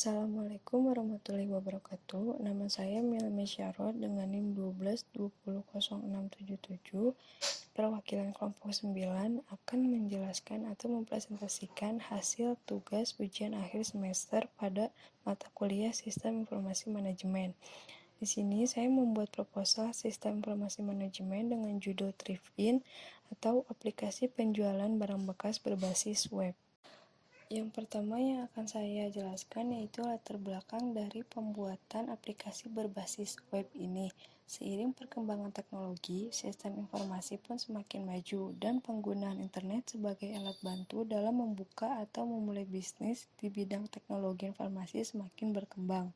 Assalamualaikum warahmatullahi wabarakatuh. Nama saya Milmi Syarot dengan NIM 12200677. Perwakilan kelompok 9 akan menjelaskan atau mempresentasikan hasil tugas ujian akhir semester pada mata kuliah Sistem Informasi Manajemen. Di sini saya membuat proposal Sistem Informasi Manajemen dengan judul Thrift-In atau aplikasi penjualan barang bekas berbasis web. Yang pertama yang akan saya jelaskan yaitu latar belakang dari pembuatan aplikasi berbasis web ini. Seiring perkembangan teknologi, sistem informasi pun semakin maju dan penggunaan internet sebagai alat bantu dalam membuka atau memulai bisnis di bidang teknologi informasi semakin berkembang.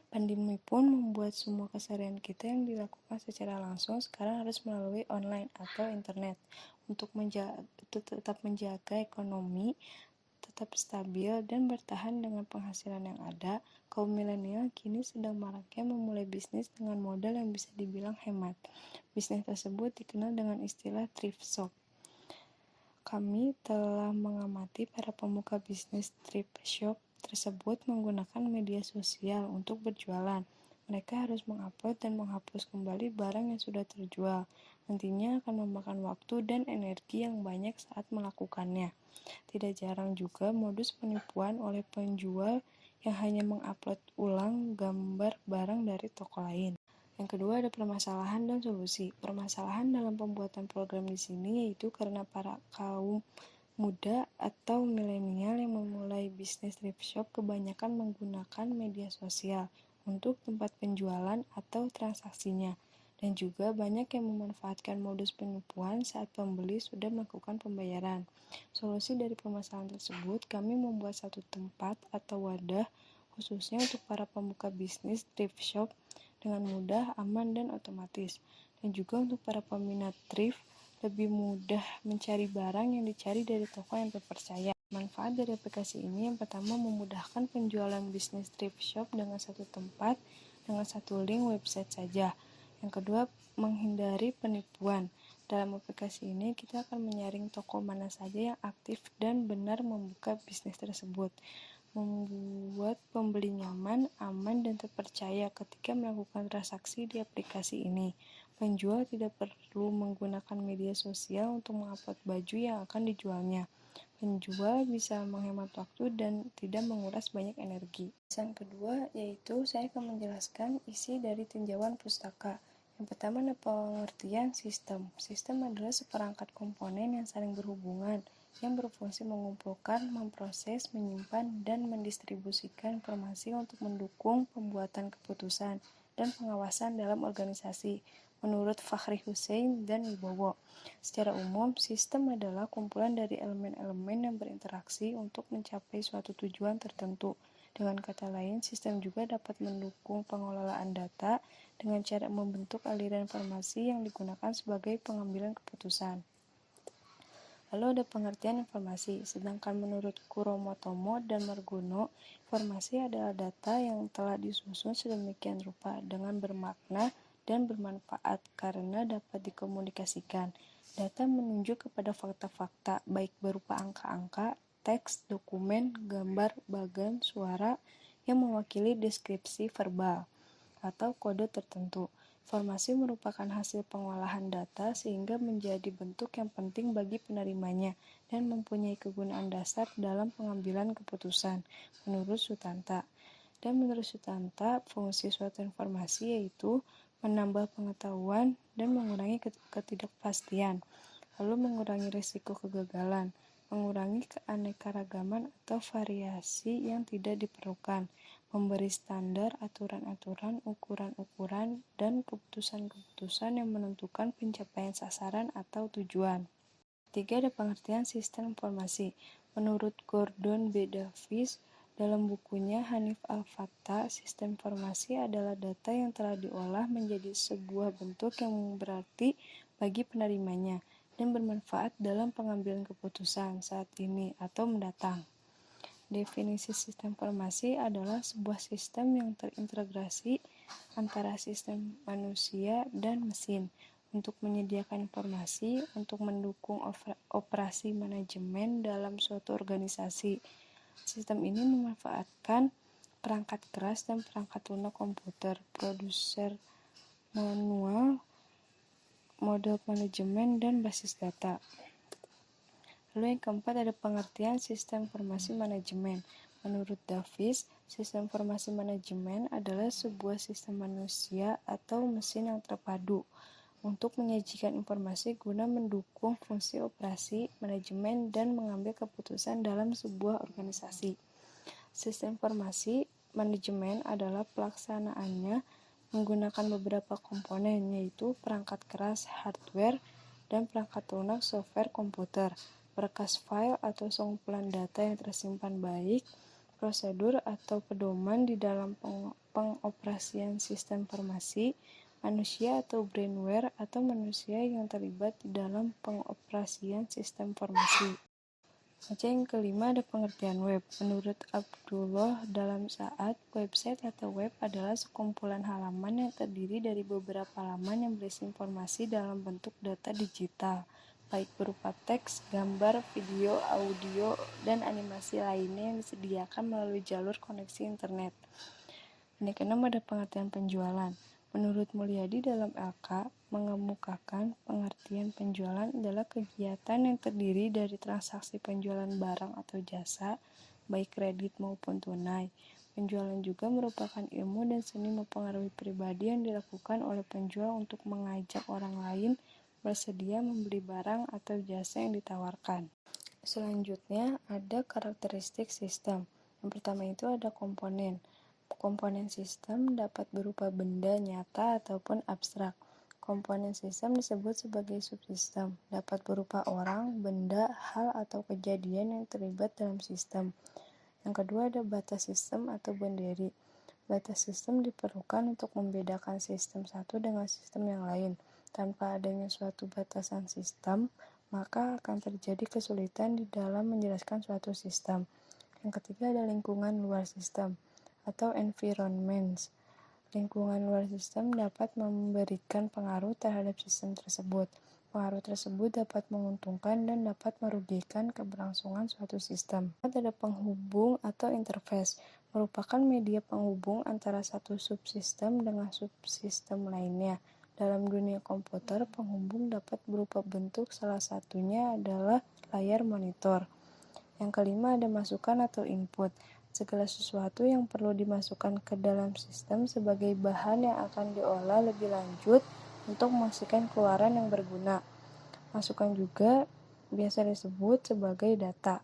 Pandemi pun membuat semua keseharian kita yang dilakukan secara langsung sekarang harus melalui online atau internet. Untuk tetap menjaga ekonomi tetap stabil dan bertahan dengan penghasilan yang ada, kaum milenial kini sedang maraknya memulai bisnis dengan modal yang bisa dibilang hemat. Bisnis tersebut dikenal dengan istilah thrift shop. Kami telah mengamati para pembuka bisnis thrift shop tersebut menggunakan media sosial untuk berjualan. Mereka harus mengupload dan menghapus kembali barang yang sudah terjual. Nantinya akan memakan waktu dan energi yang banyak saat melakukannya. Tidak jarang juga modus penipuan oleh penjual yang hanya mengupload ulang gambar barang dari toko lain. Yang kedua ada permasalahan dan solusi. Permasalahan dalam pembuatan program di sini yaitu karena para kaum muda atau milenial yang memulai bisnis thrift shop kebanyakan menggunakan media sosial untuk tempat penjualan atau transaksinya. Dan juga banyak yang memanfaatkan modus penipuan saat pembeli sudah melakukan pembayaran. Solusi dari permasalahan tersebut, kami membuat satu tempat atau wadah khususnya untuk para pembuka bisnis thrift shop dengan mudah, aman, dan otomatis. Dan juga untuk para peminat thrift, lebih mudah mencari barang yang dicari dari toko yang terpercaya. Manfaat dari aplikasi ini yang pertama memudahkan penjualan bisnis thrift shop dengan satu tempat, dengan satu link website saja. Yang kedua, menghindari penipuan. Dalam aplikasi ini, kita akan menyaring toko mana saja yang aktif dan benar membuka bisnis tersebut. Membuat pembeli nyaman, aman, dan terpercaya ketika melakukan transaksi di aplikasi ini. Penjual tidak perlu menggunakan media sosial untuk mengupload baju yang akan dijualnya. Penjual bisa menghemat waktu dan tidak menguras banyak energi. Yang kedua, yaitu saya akan menjelaskan isi dari tinjauan pustaka. Yang pertama ada pengertian sistem. Sistem adalah seperangkat komponen yang saling berhubungan, yang berfungsi mengumpulkan, memproses, menyimpan, dan mendistribusikan informasi untuk mendukung pembuatan keputusan dan pengawasan dalam organisasi. Menurut Fakhri Hussein dan Wibowo, secara umum, sistem adalah kumpulan dari elemen-elemen yang berinteraksi untuk mencapai suatu tujuan tertentu. Dengan kata lain, sistem juga dapat mendukung pengelolaan data dengan cara membentuk aliran informasi yang digunakan sebagai pengambilan keputusan. Lalu ada pengertian informasi, sedangkan menurut Kuromotomo dan Margono, informasi adalah data yang telah disusun sedemikian rupa dengan bermakna dan bermanfaat karena dapat dikomunikasikan. Data menunjuk kepada fakta-fakta, baik berupa angka-angka, teks, dokumen, gambar, bagan, suara, yang mewakili deskripsi verbal atau kode tertentu. Informasi merupakan hasil pengolahan data sehingga menjadi bentuk yang penting bagi penerimanya dan mempunyai kegunaan dasar dalam pengambilan keputusan, menurut Sutanta. Dan menurut Sutanta, fungsi suatu informasi yaitu menambah pengetahuan dan mengurangi ketidakpastian, lalu mengurangi risiko kegagalan, mengurangi keanekaragaman atau variasi yang tidak diperlukan, memberi standar, aturan-aturan, ukuran-ukuran, dan keputusan-keputusan yang menentukan pencapaian sasaran atau tujuan. Ketiga, ada pengertian sistem informasi. Menurut Gordon B. Davis, dalam bukunya Hanif Al-Fattah, sistem informasi adalah data yang telah diolah menjadi sebuah bentuk yang berarti bagi penerimanya dan bermanfaat dalam pengambilan keputusan saat ini atau mendatang. Definisi sistem informasi adalah sebuah sistem yang terintegrasi antara sistem manusia dan mesin untuk menyediakan informasi untuk mendukung operasi manajemen dalam suatu organisasi. Sistem ini memanfaatkan perangkat keras dan perangkat lunak komputer, produser manual, model manajemen, dan basis data. Lalu yang keempat ada pengertian sistem informasi manajemen. Menurut Davis, sistem informasi manajemen adalah sebuah sistem manusia atau mesin yang terpadu untuk menyajikan informasi guna mendukung fungsi operasi, manajemen, dan mengambil keputusan dalam sebuah organisasi. Sistem informasi manajemen adalah pelaksanaannya menggunakan beberapa komponen, yaitu perangkat keras hardware dan perangkat lunak software komputer, berkas file atau sengumpulan data yang tersimpan baik, prosedur atau pedoman di dalam pengoperasian sistem informasi, manusia atau brainware atau manusia yang terlibat di dalam pengoperasian sistem informasi. Yang kelima ada pengertian web. Menurut Abdullah dalam saat, website atau web adalah sekumpulan halaman yang terdiri dari beberapa halaman yang berisi informasi dalam bentuk data digital, baik berupa teks, gambar, video, audio, dan animasi lainnya yang disediakan melalui jalur koneksi internet. Yang keenam ada pengertian penjualan. Menurut Mulyadi dalam LK, mengemukakan pengertian penjualan adalah kegiatan yang terdiri dari transaksi penjualan barang atau jasa, baik kredit maupun tunai. Penjualan juga merupakan ilmu dan seni mempengaruhi pribadi yang dilakukan oleh penjual untuk mengajak orang lain bersedia membeli barang atau jasa yang ditawarkan. Selanjutnya ada karakteristik sistem. Yang pertama itu ada komponen. Komponen sistem dapat berupa benda nyata ataupun abstrak. Komponen sistem disebut sebagai subsistem, dapat berupa orang, benda, hal, atau kejadian yang terlibat dalam sistem. Yang kedua ada batas sistem atau boundary. Batas sistem diperlukan untuk membedakan sistem satu dengan sistem yang lain. Tanpa adanya suatu batasan sistem, maka akan terjadi kesulitan di dalam menjelaskan suatu sistem. Yang ketiga ada lingkungan luar sistem atau environments. Lingkungan luar sistem dapat memberikan pengaruh terhadap sistem tersebut. Pengaruh tersebut dapat menguntungkan dan dapat merugikan keberlangsungan suatu sistem. Ada penghubung atau interface, merupakan media penghubung antara satu subsistem dengan subsistem lainnya. Dalam dunia komputer, penghubung dapat berupa bentuk, salah satunya adalah layar monitor. Yang kelima ada masukan atau input. Segala sesuatu yang perlu dimasukkan ke dalam sistem sebagai bahan yang akan diolah lebih lanjut untuk menghasilkan keluaran yang berguna. Masukan juga biasa disebut sebagai data.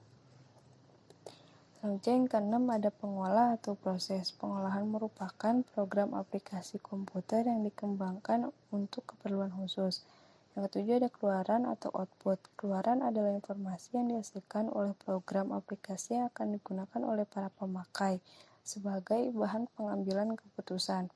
Selanjutnya yang keenam ada pengolah atau proses. Pengolahan merupakan program aplikasi komputer yang dikembangkan untuk keperluan khusus. Yang ketujuh ada keluaran atau output. Keluaran adalah informasi yang dihasilkan oleh program aplikasi yang akan digunakan oleh para pemakai sebagai bahan pengambilan keputusan.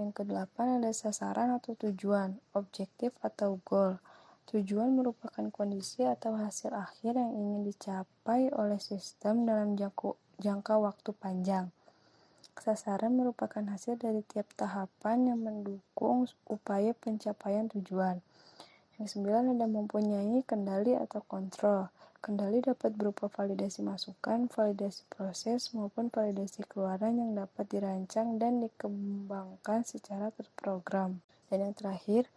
Yang kedelapan ada sasaran atau tujuan, objektif atau goal. Tujuan merupakan kondisi atau hasil akhir yang ingin dicapai oleh sistem dalam jangka waktu panjang. Sasaran merupakan hasil dari tiap tahapan yang mendukung upaya pencapaian tujuan. Yang sembilan ada mempunyai kendali atau kontrol. Kendali dapat berupa validasi masukan, validasi proses, maupun validasi keluaran yang dapat dirancang dan dikembangkan secara terprogram. Dan yang terakhir,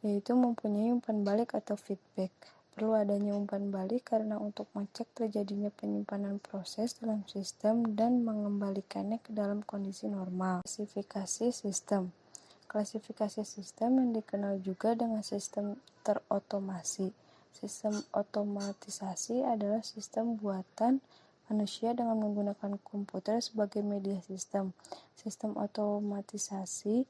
yaitu mempunyai umpan balik atau feedback. Perlu adanya umpan balik karena untuk mengecek terjadinya penyimpanan proses dalam sistem dan mengembalikannya ke dalam kondisi normal. Klasifikasi sistem. Klasifikasi sistem yang dikenal juga dengan sistem terotomasi. Sistem otomatisasi adalah sistem buatan manusia dengan menggunakan komputer sebagai media sistem. Sistem otomatisasi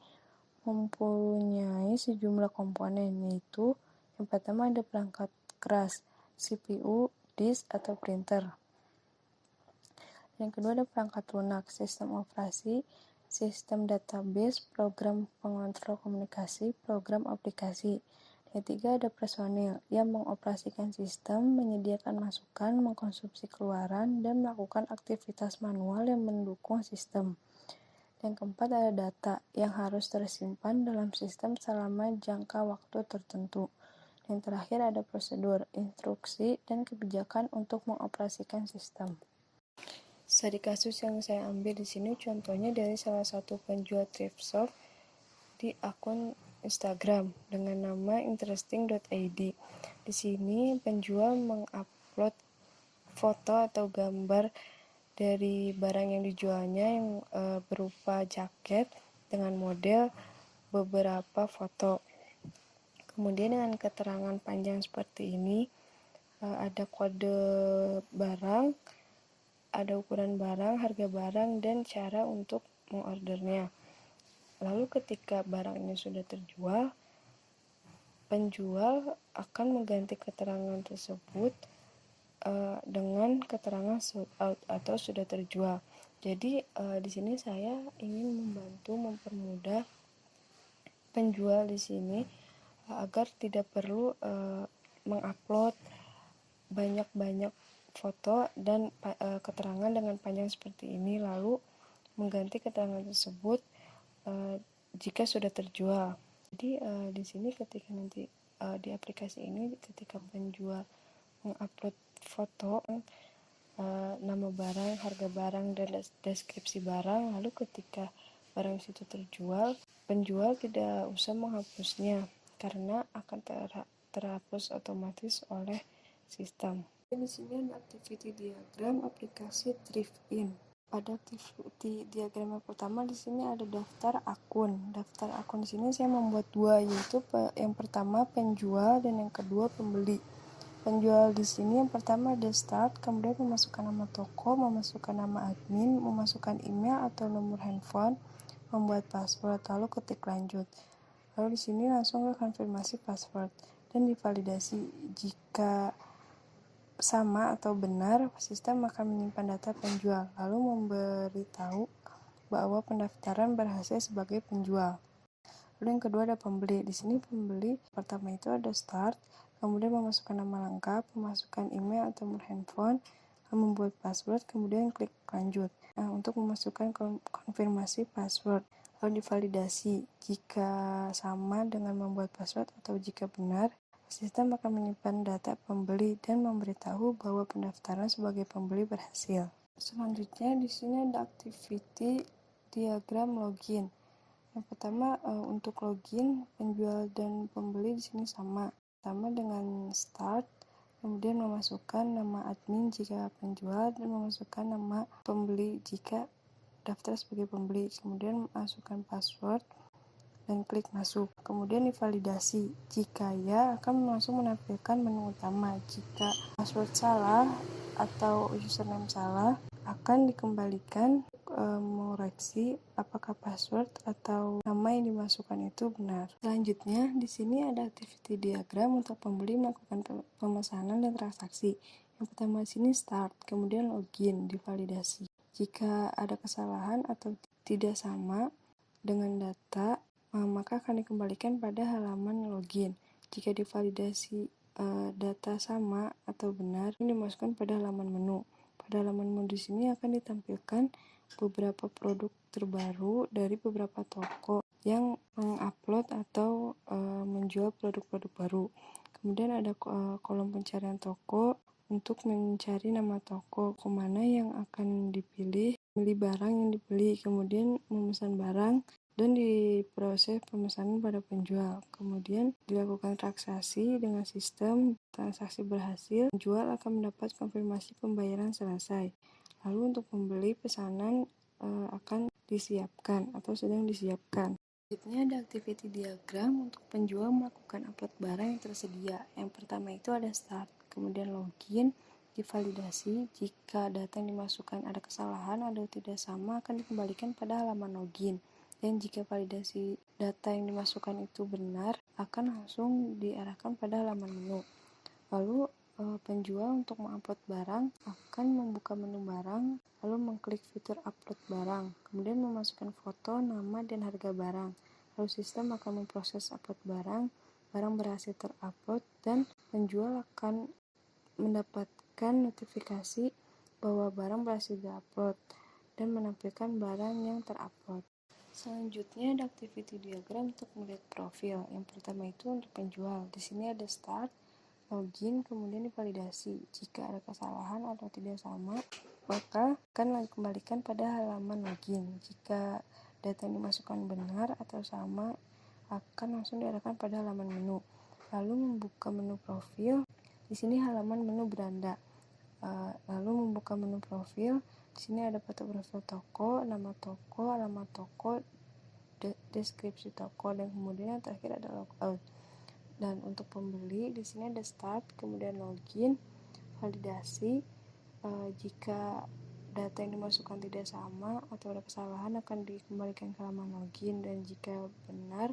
mempunyai sejumlah komponen, yaitu yang pertama ada perangkat keras, CPU, disk, atau printer. Yang kedua ada perangkat lunak, sistem operasi, sistem database, program pengontrol komunikasi, program aplikasi. Yang ketiga ada personil yang mengoperasikan sistem, menyediakan masukan, mengkonsumsi keluaran, dan melakukan aktivitas manual yang mendukung sistem. Yang keempat ada data yang harus tersimpan dalam sistem selama jangka waktu tertentu. Yang terakhir ada prosedur, instruksi, dan kebijakan untuk mengoperasikan sistem. Studi kasus yang saya ambil di sini contohnya dari salah satu penjual thrift shop di akun Instagram dengan nama interesting.id. Di sini penjual mengupload foto atau gambar dari barang yang dijualnya yang berupa jaket dengan model beberapa foto. Kemudian dengan keterangan panjang seperti ini, ada kode barang, ada ukuran barang, harga barang, dan cara untuk mengordernya. Lalu ketika barang ini sudah terjual, penjual akan mengganti keterangan tersebut dengan keterangan sold out atau sudah terjual. Jadi di sini saya ingin membantu mempermudah penjual di sini agar tidak perlu mengupload banyak-banyak foto dan keterangan dengan panjang seperti ini, lalu mengganti keterangan tersebut jika sudah terjual. Jadi di sini ketika nanti di aplikasi ini ketika penjual mengupload foto, nama barang, harga barang, dan deskripsi barang, lalu ketika barang itu terjual, penjual tidak usah menghapusnya karena akan terhapus otomatis oleh sistem. Di sini ada activity diagram aplikasi Thriftin. Pada activity diagram yang pertama di sini ada daftar akun. Daftar akun di sini saya membuat dua, yaitu yang pertama penjual dan yang kedua pembeli. Penjual di sini yang pertama ada start, kemudian memasukkan nama toko, memasukkan nama admin, memasukkan email atau nomor handphone, membuat password, lalu ketik lanjut. Lalu di sini langsung ke konfirmasi password dan divalidasi. Jika sama atau benar, sistem akan menyimpan data penjual, lalu memberitahu bahwa pendaftaran berhasil sebagai penjual. Lalu yang kedua ada pembeli. Di sini pembeli pertama itu ada start, kemudian memasukkan nama lengkap, memasukkan email atau nomor handphone, membuat password, kemudian klik lanjut. Nah, untuk memasukkan konfirmasi password, lalu divalidasi. Jika sama dengan membuat password atau jika benar, sistem akan menyimpan data pembeli dan memberitahu bahwa pendaftaran sebagai pembeli berhasil. Selanjutnya di sini ada activity diagram login. Yang pertama untuk login, penjual dan pembeli di sini sama dengan start, kemudian memasukkan nama admin jika penjual dan memasukkan nama pembeli jika daftar sebagai pembeli, kemudian masukkan password dan klik masuk, kemudian divalidasi. Jika ya, akan langsung menampilkan menu utama. Jika password salah atau username salah, akan dikembalikan mengoreksi apakah password atau nama yang dimasukkan itu benar. Selanjutnya di sini ada activity diagram untuk pembeli melakukan pemesanan dan transaksi. Yang pertama di sini start, kemudian login, divalidasi. Jika ada kesalahan atau tidak sama dengan data, maka akan dikembalikan pada halaman login. Jika divalidasi data sama atau benar, dimasukkan pada halaman menu. Pada halaman menu di sini akan ditampilkan beberapa produk terbaru dari beberapa toko yang mengupload atau menjual produk-produk baru. Kemudian ada kolom pencarian toko untuk mencari nama toko kemana yang akan dipilih, beli barang yang dibeli, kemudian memesan barang dan diproses pemesanan pada penjual. Kemudian dilakukan transaksi dengan sistem transaksi berhasil, penjual akan mendapat konfirmasi pembayaran selesai. Lalu untuk pembeli pesanan akan disiapkan atau sedang disiapkan. Selanjutnya ada activity diagram untuk penjual melakukan upload barang yang tersedia. Yang pertama itu ada start, kemudian login, divalidasi. Jika data yang dimasukkan ada kesalahan atau tidak sama, akan dikembalikan pada halaman login. Dan jika validasi data yang dimasukkan itu benar, akan langsung diarahkan pada halaman menu. Lalu penjual untuk mengupload barang akan membuka menu barang, lalu mengklik fitur upload barang, kemudian memasukkan foto, nama, dan harga barang. Lalu sistem akan memproses upload barang berhasil terupload, dan penjual akan mendapatkan notifikasi bahwa barang berhasil diupload dan menampilkan barang yang terupload. Selanjutnya ada activity diagram untuk melihat profil. Yang pertama itu untuk penjual. Di sini ada start, login, kemudian divalidasi. Jika ada kesalahan atau tidak sama, maka akan dikembalikan pada halaman login. Jika data yang dimasukkan benar atau sama, akan langsung diarahkan pada halaman menu. Lalu membuka menu profil. Di sini halaman menu beranda. Lalu membuka menu profil. Di sini ada foto profil toko, nama toko, alamat toko, deskripsi toko, dan kemudian yang terakhir ada logout. Dan untuk pembeli di sini ada start, kemudian login, validasi. Jika data yang dimasukkan tidak sama atau ada kesalahan akan dikembalikan ke halaman login, dan jika benar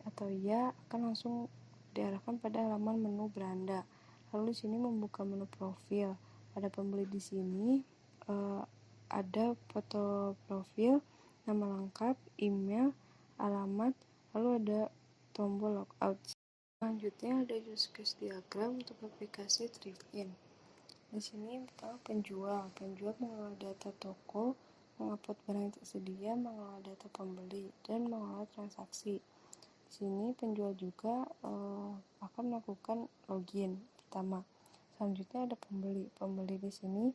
atau ya akan langsung diarahkan pada halaman menu beranda. Lalu di sini membuka menu profil. Pada pembeli di sini ada foto profil, nama lengkap, email, alamat, lalu ada tombol logout. Selanjutnya ada use case diagram untuk aplikasi Thrift-in. Di sini pertama penjual mengelola data toko, mengupload barang yang tersedia, mengelola data pembeli, dan mengelola transaksi. Di sini penjual juga akan melakukan login pertama. Selanjutnya ada pembeli di sini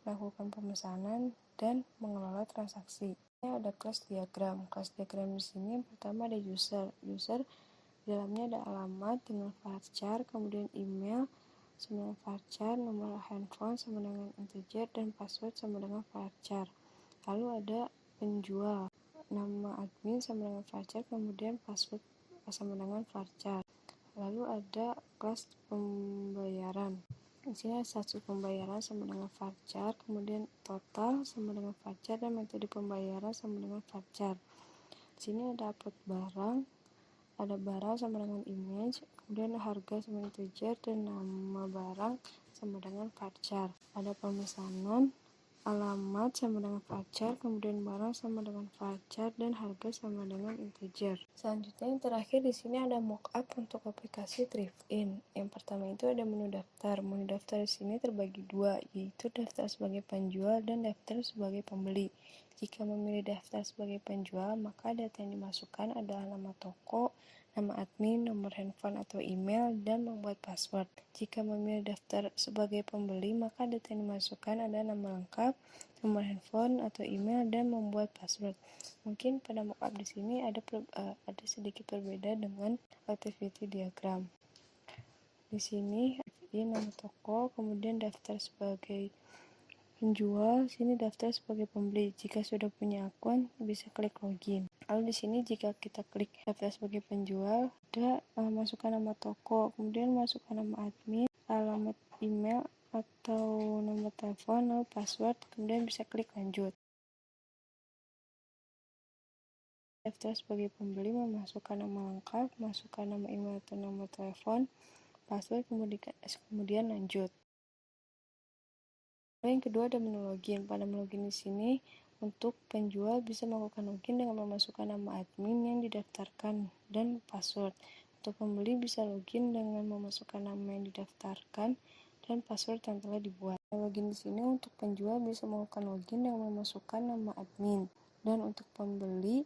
melakukan pemesanan dan mengelola transaksi. Ini ada kelas diagram. Kelas diagram di sini pertama ada user di dalamnya ada alamat dengan varchar, kemudian email sama dengan varchar, nomor handphone sama dengan integer, dan password sama dengan varchar. Lalu ada penjual, nama admin sama dengan varchar, kemudian password sama dengan varchar. Lalu ada kelas pembayaran. Di sini ada status pembayaran sama dengan varchar, kemudian total sama dengan varchar, dan metode pembayaran sama dengan varchar. Di sini ada upload barang, ada barang sama dengan image, kemudian harga sama integer, dan nama barang sama dengan varchar. Ada pemesanan, alamat sama dengan varchar, kemudian barang sama dengan varchar, dan harga sama dengan integer. Selanjutnya yang terakhir di sini ada mockup untuk aplikasi Thrift-in. Yang pertama itu ada menu daftar. Menu daftar di sini terbagi dua, yaitu daftar sebagai penjual dan daftar sebagai pembeli. Jika memilih daftar sebagai penjual, maka data yang dimasukkan adalah nama toko, nama admin, nomor handphone atau email, dan membuat password. Jika memilih daftar sebagai pembeli, maka data yang dimasukkan adalah nama lengkap, nomor handphone atau email, dan membuat password. Mungkin pada mockup di sini ada sedikit berbeda dengan activity diagram. Di sini ini nama toko, kemudian daftar sebagai penjual, sini daftar sebagai pembeli. Jika sudah punya akun, bisa klik login. Lalu di sini jika kita klik daftar sebagai penjual, ada masukkan nama toko, kemudian masukkan nama admin, alamat email atau nomor telepon, lalu password, kemudian bisa klik lanjut. Daftar sebagai pembeli, memasukkan nama lengkap, masukkan nama email atau nomor telepon, password, kemudian lanjut. Yang kedua ada menu login. Pada menu login di sini untuk penjual bisa melakukan login dengan memasukkan nama admin yang didaftarkan dan password. Untuk pembeli bisa login dengan memasukkan nama yang didaftarkan dan password yang telah dibuat. Login di sini untuk penjual bisa melakukan login dengan memasukkan nama admin, dan untuk pembeli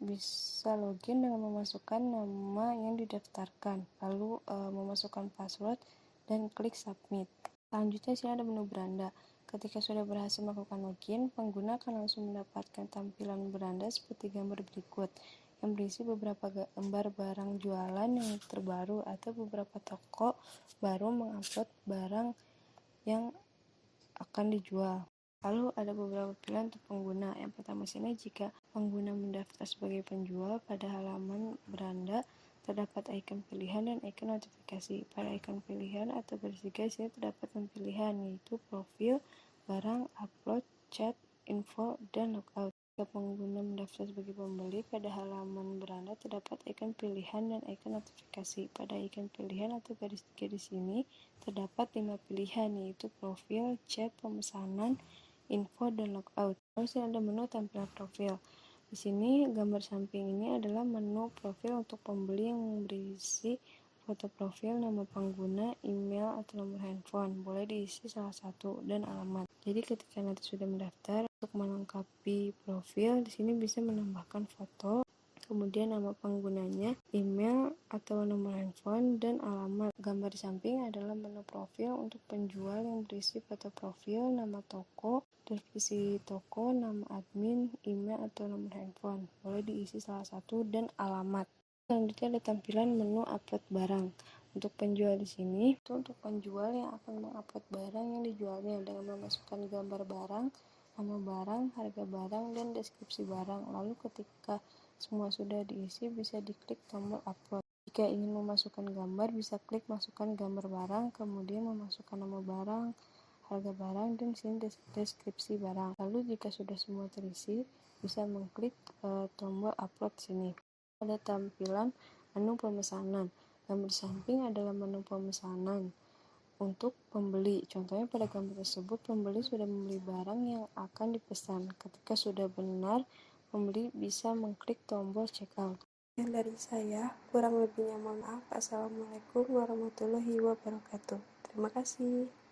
bisa login dengan memasukkan nama yang didaftarkan, lalu memasukkan password dan klik submit. Selanjutnya sini ada menu beranda. Ketika sudah berhasil melakukan login, pengguna akan langsung mendapatkan tampilan beranda seperti gambar berikut, yang berisi beberapa gambar barang jualan yang terbaru atau beberapa toko baru mengupload barang yang akan dijual. Lalu ada beberapa pilihan untuk pengguna. Yang pertama sini, jika pengguna mendaftar sebagai penjual, pada halaman beranda terdapat ikon pilihan dan ikon notifikasi. Pada ikon pilihan atau garis tiga sini terdapat pilihan, yaitu profil, barang, upload, chat, info, dan logout. Jika pengguna mendaftar sebagai pembeli, pada halaman beranda terdapat ikon pilihan dan ikon notifikasi. Pada ikon pilihan atau garis tiga di sini terdapat 5 pilihan, yaitu profil, chat, pemesanan, info, dan logout. Lalu sini ada menu tampilan profil. Di sini gambar samping ini adalah menu profil untuk pembeli yang berisi foto profil, nama pengguna, email atau nomor handphone. Boleh diisi salah satu, dan alamat. Jadi ketika nanti sudah mendaftar, untuk melengkapi profil di sini bisa menambahkan foto, kemudian nama penggunanya, email atau nomor handphone, dan alamat. Gambar di samping adalah menu profil untuk penjual yang berisi foto profil, nama toko, deskripsi toko, nama admin, email atau nomor handphone. Boleh diisi salah satu dan alamat. Selanjutnya ada tampilan menu upload barang. Untuk penjual di sini, itu untuk penjual yang akan mengupload barang yang dijualnya dengan memasukkan gambar barang, nama barang, harga barang, dan deskripsi barang. Lalu ketika semua sudah diisi, bisa diklik tombol upload. Jika ingin memasukkan gambar, bisa klik masukkan gambar barang, kemudian memasukkan nama barang, harga barang, dan sini deskripsi barang. Lalu jika sudah semua terisi, bisa mengklik tombol upload sini. Ada tampilan menu pemesanan. Gambar di samping adalah menu pemesanan untuk pembeli. Contohnya pada gambar tersebut, pembeli sudah membeli barang yang akan dipesan. Ketika sudah benar, pembeli bisa mengklik tombol checkout. Yang dari saya, kurang lebihnya mohon maaf. Assalamualaikum warahmatullahi wabarakatuh. Terima kasih.